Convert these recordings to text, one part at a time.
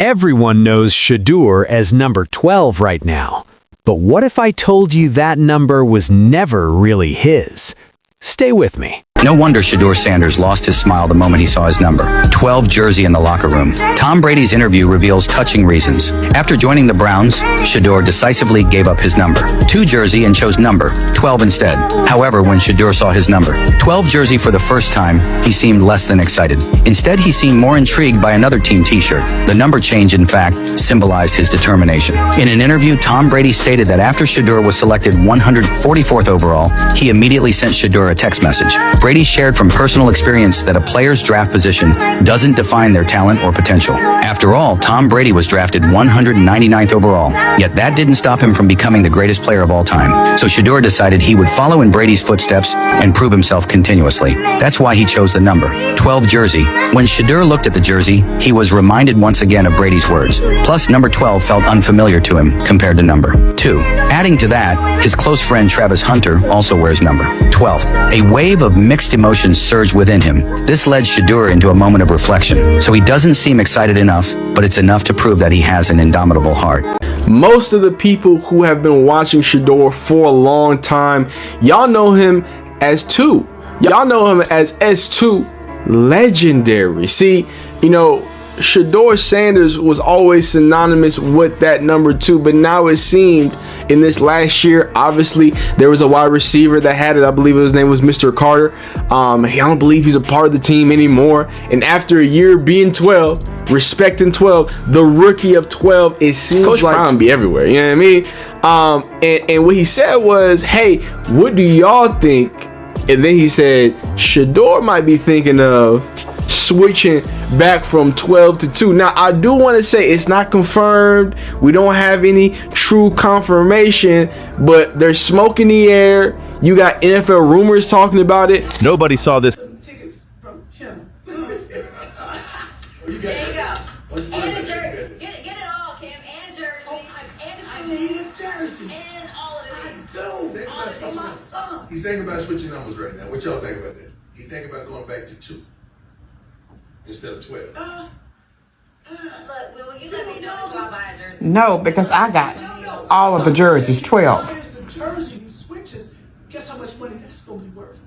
Everyone knows Shedeur as number 12 right now. But what if I told you that number was never really his? Stay with me. No wonder Shedeur Sanders lost his smile the moment he saw his number. 12 jersey in the locker room. Tom Brady's interview reveals touching reasons. After joining the Browns, Shedeur decisively gave up his number. 2 jersey and chose number 12 instead. However, when Shedeur saw his number 12 jersey for the first time, he seemed less than excited. Instead, he seemed more intrigued by another team t-shirt. The number change, in fact, symbolized his determination. In an interview, Tom Brady stated that after Shedeur was selected 144th overall, he immediately sent Shedeur a text message. Brady shared from personal experience that a player's draft position doesn't define their talent or potential. After all, Tom Brady was drafted 199th overall, yet that didn't stop him from becoming the greatest player of all time. So Shedeur decided he would follow in Brady's footsteps and prove himself continuously. That's why he chose the number 12 jersey. When Shedeur looked at the jersey, he was reminded once again of Brady's words. Plus, number 12 felt unfamiliar to him compared to number 2. Adding to that, his close friend Travis Hunter also wears number 12. A wave of mixed emotions surged within him. This led Shedeur into a moment of reflection. So he doesn't seem excited enough, but it's enough to prove that he has an indomitable heart. Most of the people who have been watching Shedeur for a long time, y'all know him as 2. Y'all know him as S2 legendary. See, you know, Shedeur Sanders was always synonymous with that number 2, but now it seemed in this last year, obviously there was a wide receiver that had it. I believe his name was Mr. Carter. I don't believe he's a part of the team anymore. And after a year being 12, respecting 12, the rookie of 12, it seems Coach like Brown be everywhere. You know what I mean? And what he said was, "Hey, what do y'all think?" And then he said, Shedeur might be thinking of switching back from 12 to 2. Now, I do want to say it's not confirmed. We don't have any true confirmation, but there's smoke in the air. You got NFL rumors talking about it. Nobody saw this. Tickets from him. There you go. And a jersey. Get it all, Kim. And a jersey. And a shoe. I need a jersey. And all of it. I do. All of it for my son. He's thinking about switching numbers right now. What y'all think about that? He thinking about going back to 2 instead of 12. Look, will you let me know if I'll buy a jersey? No, because I got all of the jerseys, 12. There's the jersey, these switches. Guess how much money that's going to be worth?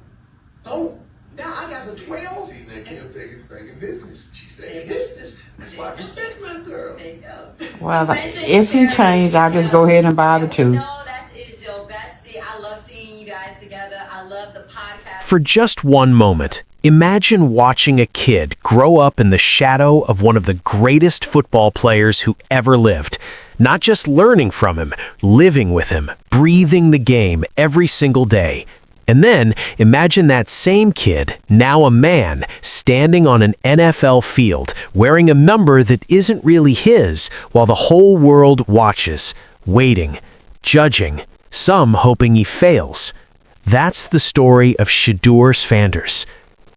Oh, now I got the 12. See, now Kim thinking business. She's thinking business. That's why I respect my girl. There you go. Well, if he changed, I'll just go ahead and buy the 2. No, that is your bestie. I love seeing you guys together. I love the podcast. For just one moment, imagine watching a kid grow up in the shadow of one of the greatest football players who ever lived. Not just learning from him, living with him, breathing the game every single day. And then imagine that same kid, now a man, standing on an NFL field, wearing a number that isn't really his, while the whole world watches, waiting, judging, some hoping he fails. That's the story of Shedeur Sanders.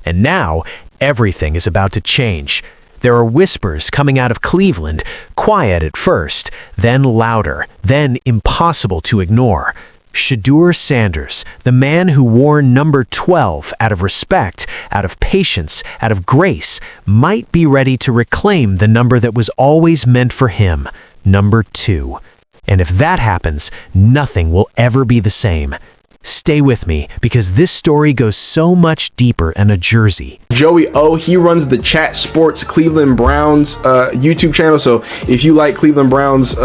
And now, everything is about to change. There are whispers coming out of Cleveland, quiet at first, then louder, then impossible to ignore. Shedeur Sanders, the man who wore number 12 out of respect, out of patience, out of grace, might be ready to reclaim the number that was always meant for him, number 2. And if that happens, nothing will ever be the same. Stay with me, because this story goes so much deeper than a jersey. Joey O, he runs the Chat Sports Cleveland Browns YouTube channel. So if you like Cleveland Browns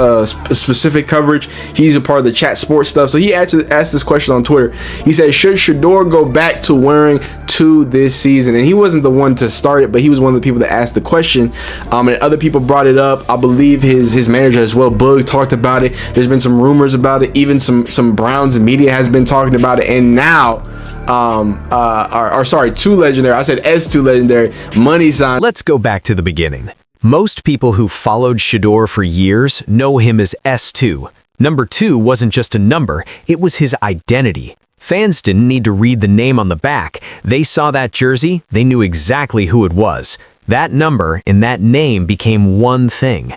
specific coverage, he's a part of the Chat Sports stuff. So he actually asked this question on Twitter. He said, should Shedeur go back to wearing 2 this season? And he wasn't the one to start it, but he was one of the people that asked the question. And other people brought it up. I believe his manager as well, Boog, talked about it. There's been some rumors about it. Even some Browns media has been talking about it. And now 2 legendary, I said S2 legendary, money sign. Let's go back to the beginning. Most people who followed Shedeur for years know him as S2. Number 2 wasn't just a number, it was his identity. Fans didn't need to read the name on the back. They saw that jersey, they knew exactly who it was. That number and that name became one thing.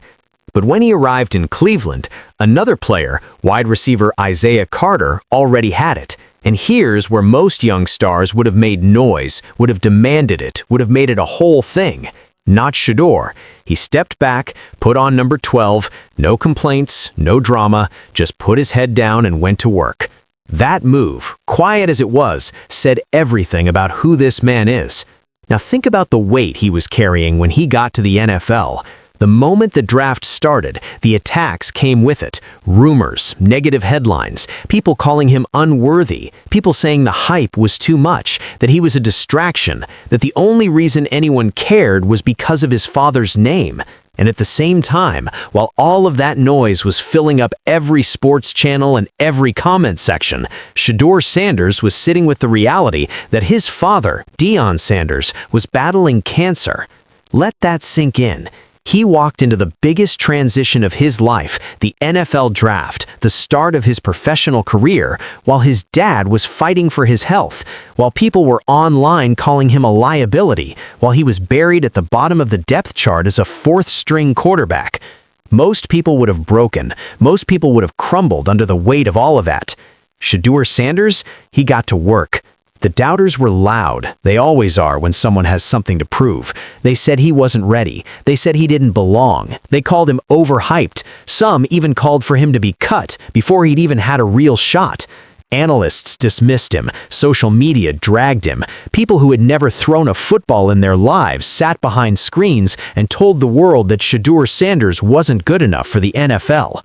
But when he arrived in Cleveland, another player, wide receiver Isaiah Carter, already had it. And here's where most young stars would have made noise, would have demanded it, would have made it a whole thing. Not Shedeur. He stepped back, put on number 12, no complaints, no drama, just put his head down and went to work. That move, quiet as it was, said everything about who this man is. Now think about the weight he was carrying when he got to the NFL. The moment the draft started, the attacks came with it. Rumors, negative headlines, people calling him unworthy, people saying the hype was too much, that he was a distraction, that the only reason anyone cared was because of his father's name. And at the same time, while all of that noise was filling up every sports channel and every comment section, Shedeur Sanders was sitting with the reality that his father, Deion Sanders, was battling cancer. Let that sink in. He walked into the biggest transition of his life, the NFL draft, the start of his professional career, while his dad was fighting for his health, while people were online calling him a liability, while he was buried at the bottom of the depth chart as a fourth-string quarterback. Most people would have broken. Most people would have crumbled under the weight of all of that. Shedeur Sanders, he got to work. The doubters were loud. They always are when someone has something to prove. They said he wasn't ready. They said he didn't belong. They called him overhyped. Some even called for him to be cut before he'd even had a real shot. Analysts dismissed him. Social media dragged him. People who had never thrown a football in their lives sat behind screens and told the world that Shedeur Sanders wasn't good enough for the NFL.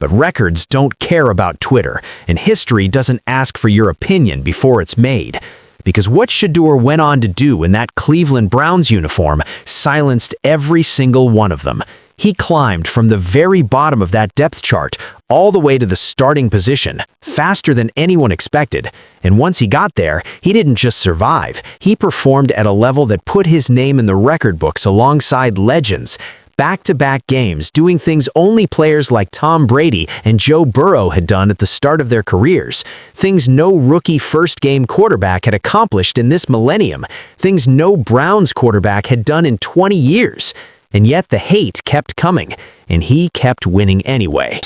But records don't care about Twitter, and history doesn't ask for your opinion before it's made. Because what Shedeur went on to do in that Cleveland Browns uniform silenced every single one of them. He climbed from the very bottom of that depth chart all the way to the starting position, faster than anyone expected. And once he got there, he didn't just survive. He performed at a level that put his name in the record books alongside legends. Back-to-back games, doing things only players like Tom Brady and Joe Burrow had done at the start of their careers. Things no rookie first-game quarterback had accomplished in this millennium. Things no Browns quarterback had done in 20 years. And yet the hate kept coming, and he kept winning anyway.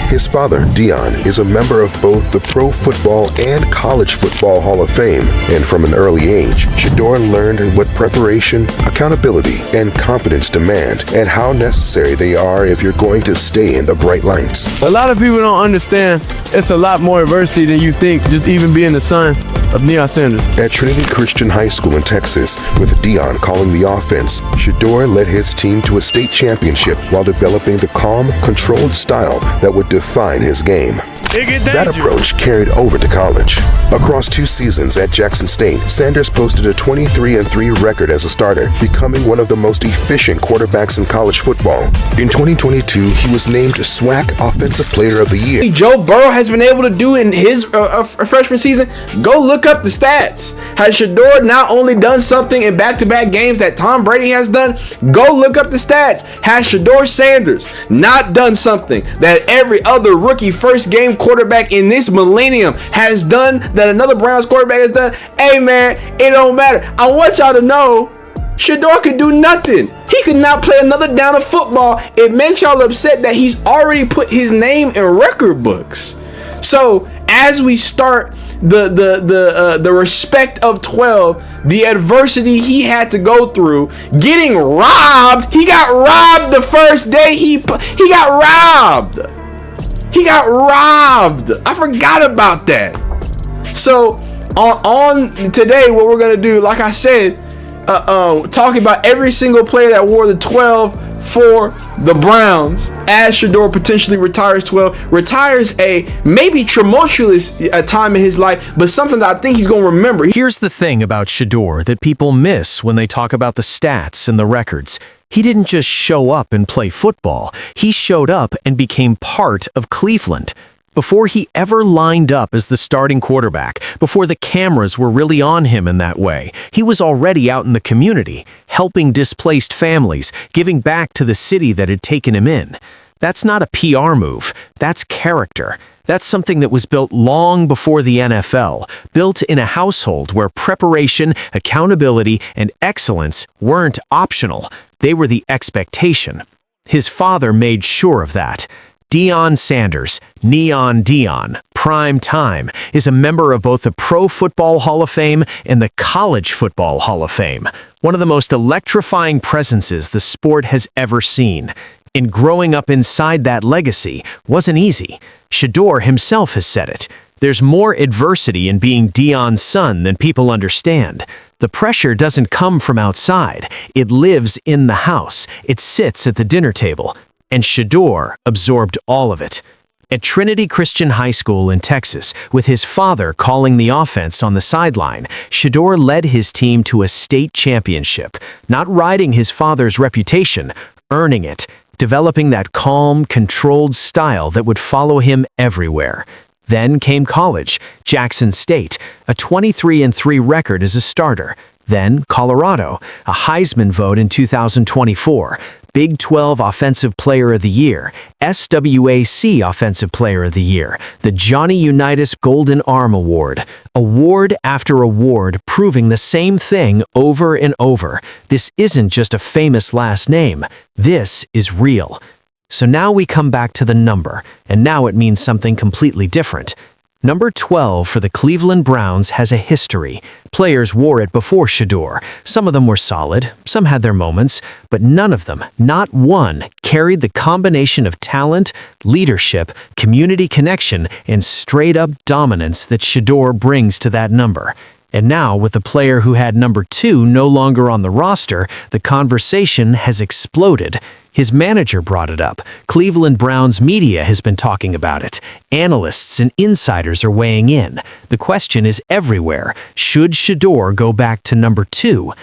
His father, Deion, is a member of both the Pro Football and College Football Hall of Fame, and from an early age, Shedeur learned what preparation, accountability, and confidence demand, and how necessary they are if you're going to stay in the bright lights. A lot of people don't understand it's a lot more adversity than you think, just even being the son of Deion Sanders. At Trinity Christian High School in Texas, with Deion calling the offense, Shedeur led his team to a state championship while developing the calm, controlled style that would define his game. That approach carried over to college. Across 2 seasons at Jackson State, Sanders posted a 23-3 record as a starter, becoming one of the most efficient quarterbacks in college football. In 2022, he was named SWAC Offensive Player of the Year. Joe Burrow has been able to do in his freshman season. Go look up the stats. Has Shedeur not only done something in back-to-back games that Tom Brady has done? Go look up the stats. Has Shedeur Sanders not done something that every other rookie first-game quarterback in this millennium has done, that another Browns quarterback has done? Hey man, it don't matter. I want y'all to know Shedeur could do nothing. He could not play another down of football. It makes y'all upset that he's already put his name in record books. So as we start the respect of 12, the adversity he had to go through, getting robbed. He got robbed the first day he got robbed. He got robbed. I forgot about that. So on today, what we're gonna do, like I said, talking about every single player that wore the 12 for the Browns, as Shedeur potentially retires 12, retires a maybe tumultuous time in his life, but something that I think he's gonna remember. Here's the thing about Shedeur that people miss when they talk about the stats and the records. He didn't just show up and play football. He showed up and became part of Cleveland. Before he ever lined up as the starting quarterback, before the cameras were really on him in that way, he was already out in the community, helping displaced families, giving back to the city that had taken him in. That's not a PR move. That's character. That's something that was built long before the NFL, built in a household where preparation, accountability, and excellence weren't optional. They were the expectation. His father made sure of that. Deion Sanders, Neon Deion, Prime Time, is a member of both the Pro Football Hall of Fame and the College Football Hall of Fame, one of the most electrifying presences the sport has ever seen. And growing up inside that legacy wasn't easy. Shedeur himself has said it. There's more adversity in being Deion's son than people understand. The pressure doesn't come from outside. It lives in the house. It sits at the dinner table. And Shedeur absorbed all of it. At Trinity Christian High School in Texas, with his father calling the offense on the sideline, Shedeur led his team to a state championship, not riding his father's reputation, earning it, developing that calm, controlled style that would follow him everywhere. Then came college, Jackson State, a 23-3 record as a starter. Then Colorado, a Heisman vote in 2024, Big 12 Offensive Player of the Year, SWAC Offensive Player of the Year, the Johnny Unitas Golden Arm Award, award after award proving the same thing over and over. This isn't just a famous last name. This is real. So now we come back to the number, and now it means something completely different. Number 12 for the Cleveland Browns has a history. Players wore it before Shedeur. Some of them were solid, some had their moments, but none of them, not one, carried the combination of talent, leadership, community connection, and straight-up dominance that Shedeur brings to that number. And now, with the player who had number 2 no longer on the roster, the conversation has exploded. His manager brought it up. Cleveland Browns media has been talking about it. Analysts and insiders are weighing in. The question is everywhere. Should Shedeur go back to number 2?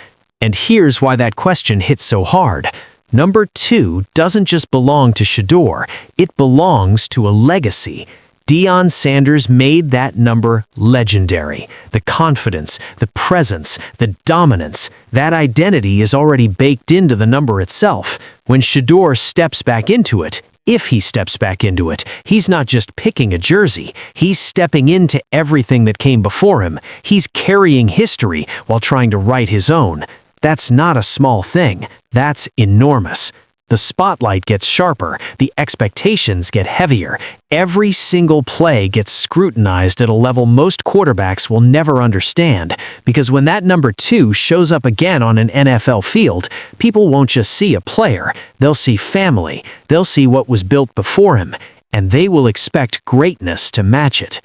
And here's why that question hits so hard. Number 2 doesn't just belong to Shedeur. It belongs to a legacy. Deion Sanders made that number legendary. The confidence, the presence, the dominance, that identity is already baked into the number itself. When Shedeur steps back into it, if he steps back into it, he's not just picking a jersey. He's stepping into everything that came before him. He's carrying history while trying to write his own. That's not a small thing. That's enormous. The spotlight gets sharper, the expectations get heavier, every single play gets scrutinized at a level most quarterbacks will never understand, because when that number 2 shows up again on an NFL field, people won't just see a player, they'll see family, they'll see what was built before him, and they will expect greatness to match it.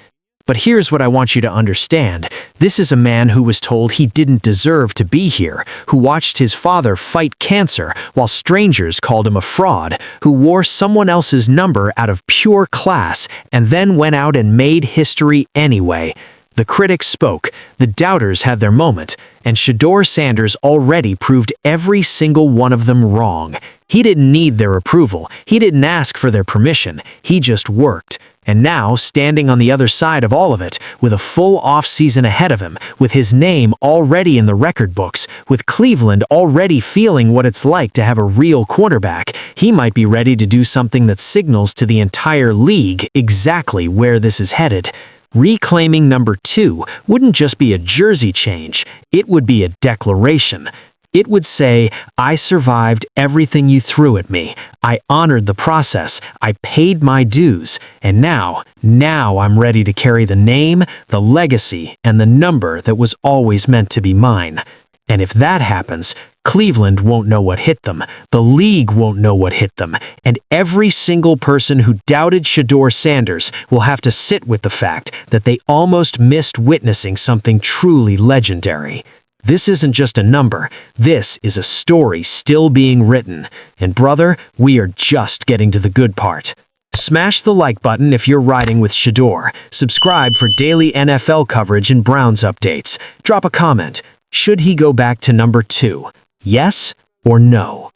But here's what I want you to understand. This is a man who was told he didn't deserve to be here, who watched his father fight cancer while strangers called him a fraud, who wore someone else's number out of pure class and then went out and made history anyway. The critics spoke, the doubters had their moment, and Shedeur Sanders already proved every single one of them wrong. He didn't need their approval, he didn't ask for their permission, he just worked. And now, standing on the other side of all of it, with a full off-season ahead of him, with his name already in the record books, with Cleveland already feeling what it's like to have a real quarterback, he might be ready to do something that signals to the entire league exactly where this is headed. Reclaiming number 2 wouldn't just be a jersey change, it would be a declaration. It would say, I survived everything you threw at me. I honored the process. I paid my dues. And now I'm ready to carry the name, the legacy, and the number that was always meant to be mine. And if that happens, Cleveland won't know what hit them. The league won't know what hit them. And every single person who doubted Shedeur Sanders will have to sit with the fact that they almost missed witnessing something truly legendary. This isn't just a number, this is a story still being written. And brother, we are just getting to the good part. Smash the like button if you're riding with Shedeur. Subscribe for daily NFL coverage and Browns updates. Drop a comment. Should he go back to number 2? Yes or no?